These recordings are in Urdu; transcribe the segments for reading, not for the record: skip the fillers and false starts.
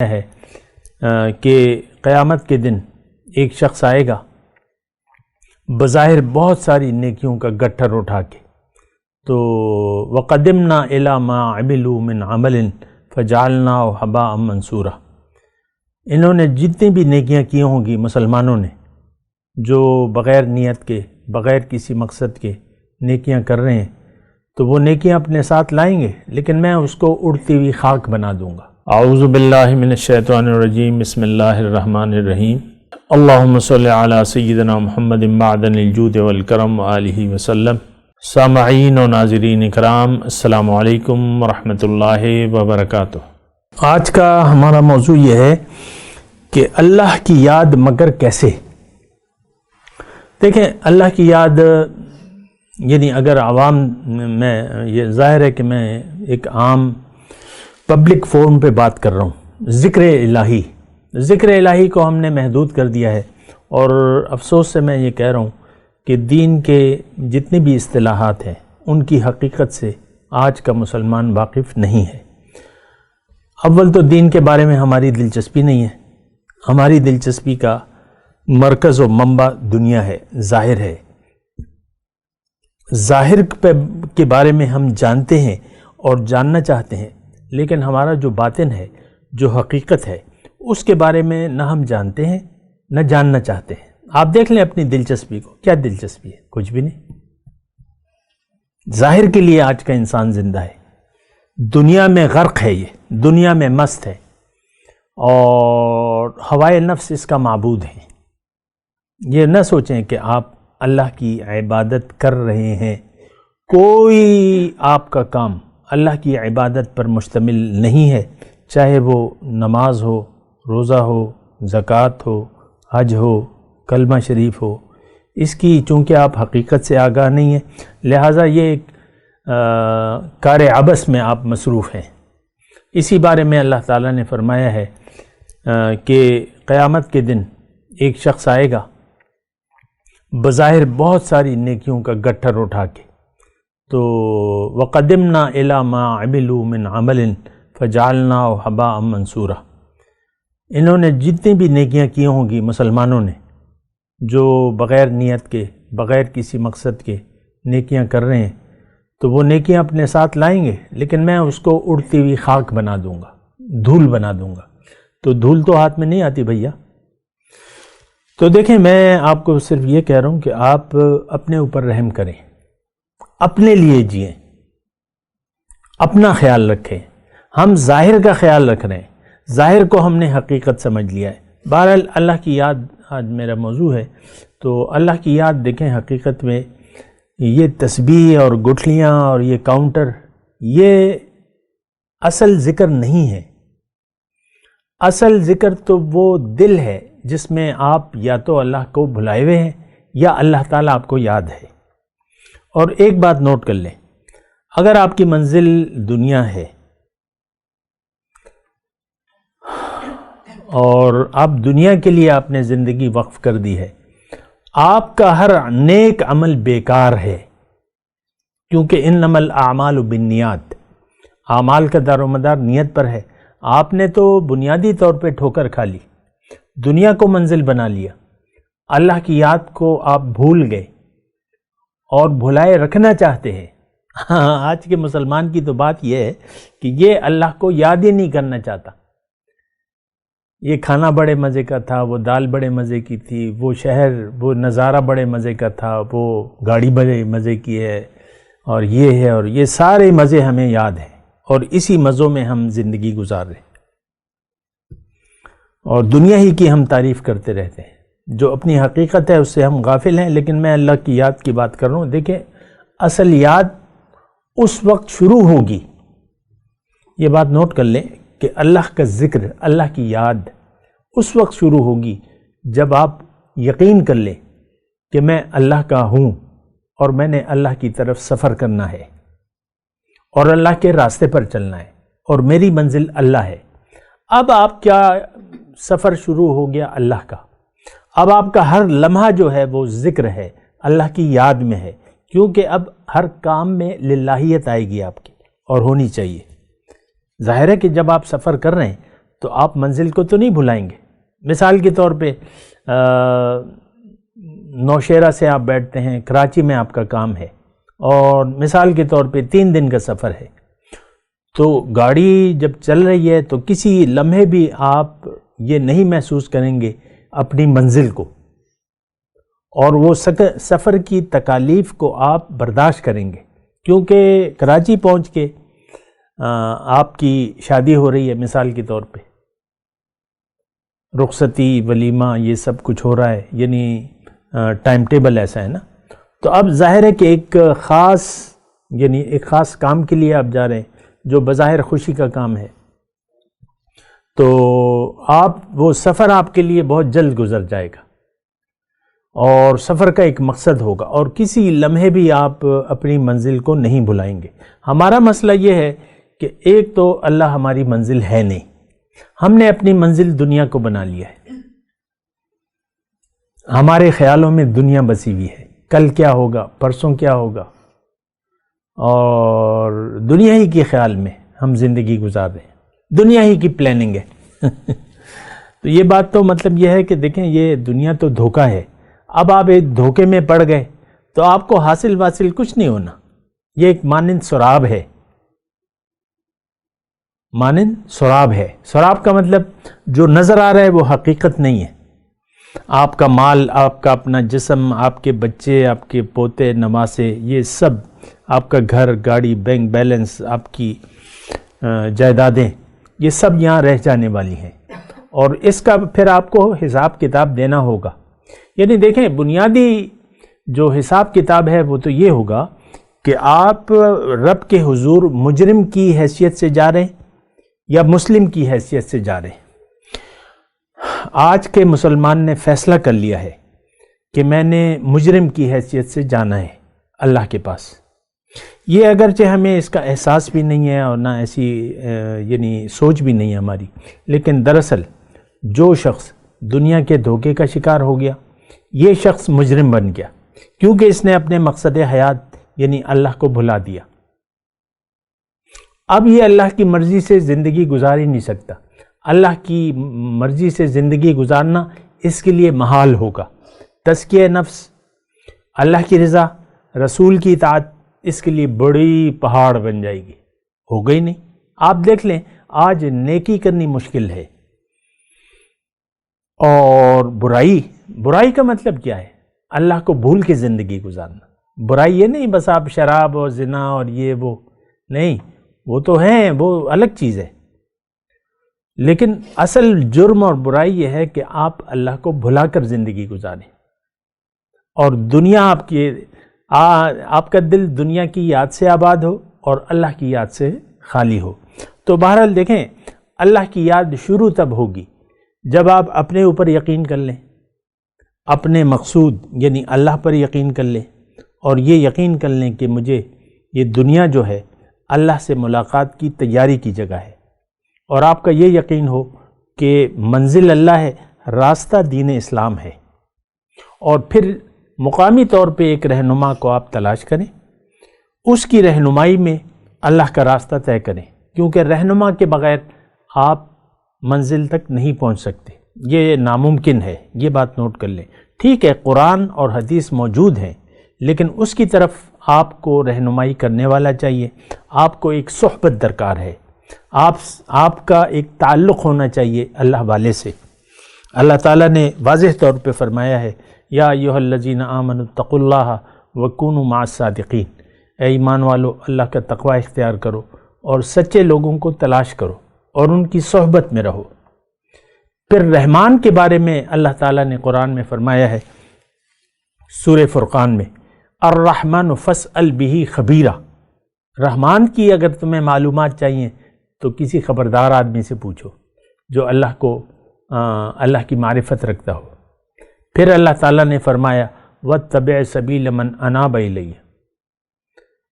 ہے کہ قیامت کے دن ایک شخص آئے گا بظاہر بہت ساری نیکیوں کا گٹھر اٹھا کے، تو وَقَدِمْنَا إِلَى مَا عَمِلُوا مِنْ عَمَلٍ فَجَعَلْنَاهُ هَبَاءً مَنْثُورًا۔ انہوں نے جتنی بھی نیکیاں کی ہوں گی مسلمانوں نے، جو بغیر نیت کے بغیر کسی مقصد کے نیکیاں کر رہے ہیں، تو وہ نیکیاں اپنے ساتھ لائیں گے لیکن میں اس کو اڑتی ہوئی خاک بنا دوں گا۔ اعوذ باللہ من الشیطان الرجیم، بسم اللہ الرحمن الرحیم۔ اللہم صلی علی سیدنا محمد معدن الجود والکرم وآلہ وسلم۔ سامعین و ناظرین اکرام، السلام علیکم ورحمۃ اللہ وبرکاتہ۔ آج کا ہمارا موضوع یہ ہے کہ اللہ کی یاد مگر کیسے؟ دیکھیں، اللہ کی یاد یعنی اگر عوام میں، یہ ظاہر ہے کہ میں ایک عام پبلک فورم پہ بات کر رہا ہوں، ذکر الہی کو ہم نے محدود کر دیا ہے، اور افسوس سے میں یہ کہہ رہا ہوں کہ دین کے جتنی بھی اصطلاحات ہیں ان کی حقیقت سے آج کا مسلمان واقف نہیں ہے۔ اول تو دین کے بارے میں ہماری دلچسپی نہیں ہے، ہماری دلچسپی کا مرکز و منبع دنیا ہے، ظاہر ہے۔ ظاہر کے بارے میں ہم جانتے ہیں اور جاننا چاہتے ہیں، لیکن ہمارا جو باطن ہے، جو حقیقت ہے، اس کے بارے میں نہ ہم جانتے ہیں نہ جاننا چاہتے ہیں۔ آپ دیکھ لیں اپنی دلچسپی کو، کیا دلچسپی ہے؟ کچھ بھی نہیں۔ ظاہر کے لیے آج کا انسان زندہ ہے، دنیا میں غرق ہے، یہ دنیا میں مست ہے، اور ہوائے نفس اس کا معبود ہے۔ یہ نہ سوچیں کہ آپ اللہ کی عبادت کر رہے ہیں، کوئی آپ کا کام اللہ کی عبادت پر مشتمل نہیں ہے، چاہے وہ نماز ہو، روزہ ہو، زکوٰۃ ہو، حج ہو، کلمہ شریف ہو۔ اس کی چونکہ آپ حقیقت سے آگاہ نہیں ہیں، لہٰذا یہ ایک کار عبث میں آپ مصروف ہیں۔ اسی بارے میں اللہ تعالیٰ نے فرمایا ہے کہ قیامت کے دن ایک شخص آئے گا بظاہر بہت ساری نیکیوں کا گٹھر اٹھا کے، تو وَقَدِمْنَا إِلَى مَا عَمِلُوا مِنْ عَمَلٍ فَجَعَلْنَاهُ هَبَاءً مَنْثُورًا۔ انہوں نے جتنی بھی نیکیاں کی ہوں گی مسلمانوں نے، جو بغیر نیت کے بغیر کسی مقصد کے نیکیاں کر رہے ہیں، تو وہ نیکیاں اپنے ساتھ لائیں گے لیکن میں اس کو اڑتی ہوئی خاک بنا دوں گا، دھول بنا دوں گا۔ تو دھول تو ہاتھ میں نہیں آتی بھیا۔ تو دیکھیں، میں آپ کو صرف یہ کہہ رہا ہوں کہ آپ اپنے اوپر رحم کریں، اپنے لیے جئیں، اپنا خیال رکھیں۔ ہم ظاہر کا خیال رکھ رہے ہیں، ظاہر کو ہم نے حقیقت سمجھ لیا ہے۔ بہرحال اللہ کی یاد آج میرا موضوع ہے، تو اللہ کی یاد دیکھیں، حقیقت میں یہ تسبیح اور گٹھلیاں اور یہ کاؤنٹر، یہ اصل ذکر نہیں ہے۔ اصل ذکر تو وہ دل ہے جس میں آپ یا تو اللہ کو بھلائے ہوئے ہیں یا اللہ تعالیٰ آپ کو یاد ہے۔ اور ایک بات نوٹ کر لیں، اگر آپ کی منزل دنیا ہے اور آپ دنیا کے لیے آپ نے زندگی وقف کر دی ہے، آپ کا ہر نیک عمل بیکار ہے، کیونکہ انما الاعمال بالنیات، اعمال کا دار و مدار نیت پر ہے۔ آپ نے تو بنیادی طور پہ ٹھوکر کھا لی، دنیا کو منزل بنا لیا، اللہ کی یاد کو آپ بھول گئے اور بھلائے رکھنا چاہتے ہیں۔ آج کے مسلمان کی تو بات یہ ہے کہ یہ اللہ کو یاد ہی نہیں کرنا چاہتا۔ یہ کھانا بڑے مزے کا تھا، وہ دال بڑے مزے کی تھی، وہ شہر، وہ نظارہ بڑے مزے کا تھا، وہ گاڑی بڑے مزے کی ہے، اور یہ ہے، اور یہ سارے مزے ہمیں یاد ہیں، اور اسی مزوں میں ہم زندگی گزار رہے ہیں، اور دنیا ہی کی ہم تعریف کرتے رہتے ہیں۔ جو اپنی حقیقت ہے اس سے ہم غافل ہیں، لیکن میں اللہ کی یاد کی بات کر رہا ہوں۔ دیکھیں، اصل یاد اس وقت شروع ہوگی، یہ بات نوٹ کر لیں کہ اللہ کا ذکر، اللہ کی یاد اس وقت شروع ہوگی جب آپ یقین کر لیں کہ میں اللہ کا ہوں اور میں نے اللہ کی طرف سفر کرنا ہے اور اللہ کے راستے پر چلنا ہے، اور میری منزل اللہ ہے۔ اب آپ کیا سفر شروع ہو گیا اللہ کا، اب آپ کا ہر لمحہ جو ہے وہ ذکر ہے، اللہ کی یاد میں ہے، کیونکہ اب ہر کام میں للہیت آئے گی آپ کی، اور ہونی چاہیے۔ ظاہر ہے کہ جب آپ سفر کر رہے ہیں تو آپ منزل کو تو نہیں بھلائیں گے۔ مثال کے طور پہ نوشہرہ سے آپ بیٹھتے ہیں، کراچی میں آپ کا کام ہے، اور مثال کے طور پہ 3 دن کا سفر ہے، تو گاڑی جب چل رہی ہے تو کسی لمحے بھی آپ یہ نہیں محسوس کریں گے اپنی منزل کو، اور وہ سفر کی تکالیف کو آپ برداشت کریں گے، کیونکہ کراچی پہنچ کے آپ کی شادی ہو رہی ہے مثال کے طور پہ، رخصتی، ولیمہ، یہ سب کچھ ہو رہا ہے، یعنی ٹائم ٹیبل ایسا ہے نا۔ تو اب ظاہر ہے کہ ایک خاص کام کے لیے آپ جا رہے ہیں جو بظاہر خوشی کا کام ہے، تو وہ سفر آپ کے لیے بہت جلد گزر جائے گا، اور سفر کا ایک مقصد ہوگا، اور کسی لمحے بھی آپ اپنی منزل کو نہیں بھلائیں گے۔ ہمارا مسئلہ یہ ہے کہ ایک تو اللہ ہماری منزل ہے نہیں، ہم نے اپنی منزل دنیا کو بنا لیا ہے، ہمارے خیالوں میں دنیا بسی ہوئی ہے، کل کیا ہوگا، پرسوں کیا ہوگا، اور دنیا ہی کے خیال میں ہم زندگی گزار رہے ہیں، دنیا ہی کی پلاننگ ہے۔ تو یہ بات تو مطلب یہ ہے کہ دیکھیں یہ دنیا تو دھوکہ ہے، اب آپ ایک دھوکے میں پڑ گئے تو آپ کو حاصل کچھ نہیں ہونا، یہ ایک مانند سراب ہے، مانند سراب ہے۔ سراب کا مطلب جو نظر آ رہا ہے وہ حقیقت نہیں ہے، آپ کا مال، آپ کا اپنا جسم، آپ کے بچے، آپ کے پوتے نواسے، یہ سب، آپ کا گھر، گاڑی، بینک بیلنس، آپ کی جائیدادیں، یہ سب یہاں رہ جانے والی ہیں، اور اس کا پھر آپ کو حساب کتاب دینا ہوگا۔ یعنی دیکھیں بنیادی جو حساب کتاب ہے وہ تو یہ ہوگا کہ آپ رب کے حضور مجرم کی حیثیت سے جا رہے ہیں یا مسلم کی حیثیت سے جا رہے ہیں۔ آج کے مسلمان نے فیصلہ کر لیا ہے کہ میں نے مجرم کی حیثیت سے جانا ہے اللہ کے پاس۔ یہ اگرچہ ہمیں اس کا احساس بھی نہیں ہے اور نہ ایسی یعنی سوچ بھی نہیں ہے ہماری، لیکن دراصل جو شخص دنیا کے دھوکے کا شکار ہو گیا، یہ شخص مجرم بن گیا، کیونکہ اس نے اپنے مقصد حیات یعنی اللہ کو بھلا دیا۔ اب یہ اللہ کی مرضی سے زندگی گزار ہی نہیں سکتا، اللہ کی مرضی سے زندگی گزارنا اس کے لیے محال ہوگا۔ تزکیہ نفس، اللہ کی رضا، رسول کی اطاعت اس کے لیے بڑی پہاڑ بن جائے گی، ہو گئی نہیں۔ آپ دیکھ لیں آج نیکی کرنی مشکل ہے، اور برائی کا مطلب کیا ہے؟ اللہ کو بھول کے زندگی گزارنا۔ برائی یہ نہیں بس آپ شراب اور زنا اور یہ وہ نہیں، وہ تو ہیں، وہ الگ چیز ہے، لیکن اصل جرم اور برائی یہ ہے کہ آپ اللہ کو بھلا کر زندگی گزاریں، اور دنیا آپ کا دل دنیا کی یاد سے آباد ہو اور اللہ کی یاد سے خالی ہو۔ تو بہرحال دیکھیں اللہ کی یاد شروع تب ہوگی جب آپ اپنے اوپر یقین کر لیں، اپنے مقصود یعنی اللہ پر یقین کر لیں، اور یہ یقین کر لیں کہ مجھے یہ دنیا جو ہے اللہ سے ملاقات کی تیاری کی جگہ ہے، اور آپ کا یہ یقین ہو کہ منزل اللہ ہے، راستہ دین اسلام ہے، اور پھر مقامی طور پہ ایک رہنما کو آپ تلاش کریں، اس کی رہنمائی میں اللہ کا راستہ طے کریں، کیونکہ رہنما کے بغیر آپ منزل تک نہیں پہنچ سکتے، یہ ناممکن ہے، یہ بات نوٹ کر لیں۔ ٹھیک ہے قرآن اور حدیث موجود ہیں، لیکن اس کی طرف آپ کو رہنمائی کرنے والا چاہیے، آپ کو ایک صحبت درکار ہے، آپ کا ایک تعلق ہونا چاہیے اللہ والے سے۔ اللہ تعالیٰ نے واضح طور پہ فرمایا ہے یا ایھا الذین آمنوا اتقوا اللہ وکونوا مع الصادقین، اے ایمان والو اللہ کا تقوی اختیار کرو اور سچے لوگوں کو تلاش کرو اور ان کی صحبت میں رہو۔ پھر رحمان کے بارے میں اللہ تعالیٰ نے قرآن میں فرمایا ہے سورہ فرقان میں، الرحمن فاسأل بہ خبیرا، رحمان کی اگر تمہیں معلومات چاہیے تو کسی خبردار آدمی سے پوچھو جو اللہ کی معرفت رکھتا ہو۔ پھر اللہ تعالیٰ نے فرمایا واتبع سبیل من اناب الیہ،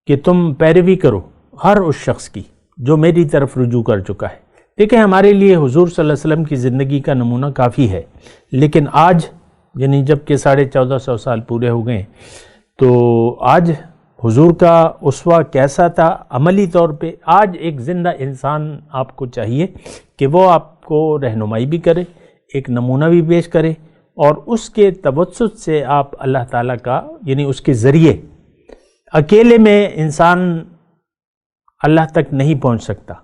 کہ تم پیروی کرو ہر اس شخص کی جو میری طرف رجوع کر چکا ہے۔ دیکھیں ہمارے لیے حضور صلی اللہ علیہ وسلم کی زندگی کا نمونہ کافی ہے، لیکن آج یعنی جب کہ 1450 سال پورے ہو گئے، تو آج حضور کا اسوہ کیسا تھا عملی طور پہ؟ آج ایک زندہ انسان آپ کو چاہیے کہ وہ آپ کو رہنمائی بھی کرے، ایک نمونہ بھی پیش کرے، اور اس کے توسط سے آپ اللہ تعالیٰ کا یعنی اس کے ذریعے، اکیلے میں انسان اللہ تک نہیں پہنچ سکتا،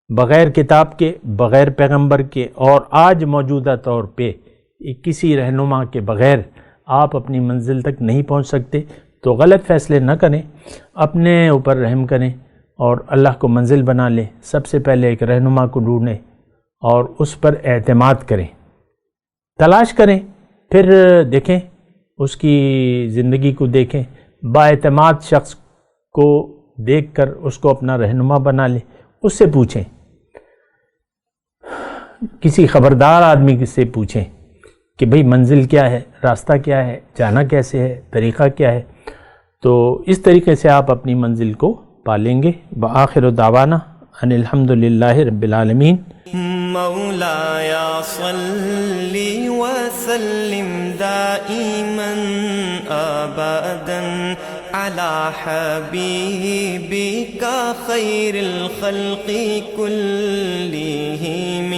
بغیر کتاب کے، بغیر پیغمبر کے، اور آج موجودہ طور پہ کسی رہنما کے بغیر آپ اپنی منزل تک نہیں پہنچ سکتے۔ تو غلط فیصلے نہ کریں، اپنے اوپر رحم کریں اور اللہ کو منزل بنا لیں۔ سب سے پہلے ایک رہنما کو ڈھونڈیں اور اس پر اعتماد کریں، تلاش کریں، پھر دیکھیں اس کی زندگی کو دیکھیں، بااعتماد شخص کو دیکھ کر اس کو اپنا رہنما بنا لیں، اس سے پوچھیں، کسی خبردار آدمی سے پوچھیں کہ بھئی منزل کیا ہے، راستہ کیا ہے، جانا کیسے ہے، طریقہ کیا ہے۔ تو اس طریقے سے آپ اپنی منزل کو پالیں گے۔ وآخر دعوانا ان الحمدللہ رب العالمین۔ مولاي صل وسلم دائما ابدا على حبيبك خير الخلق كلهم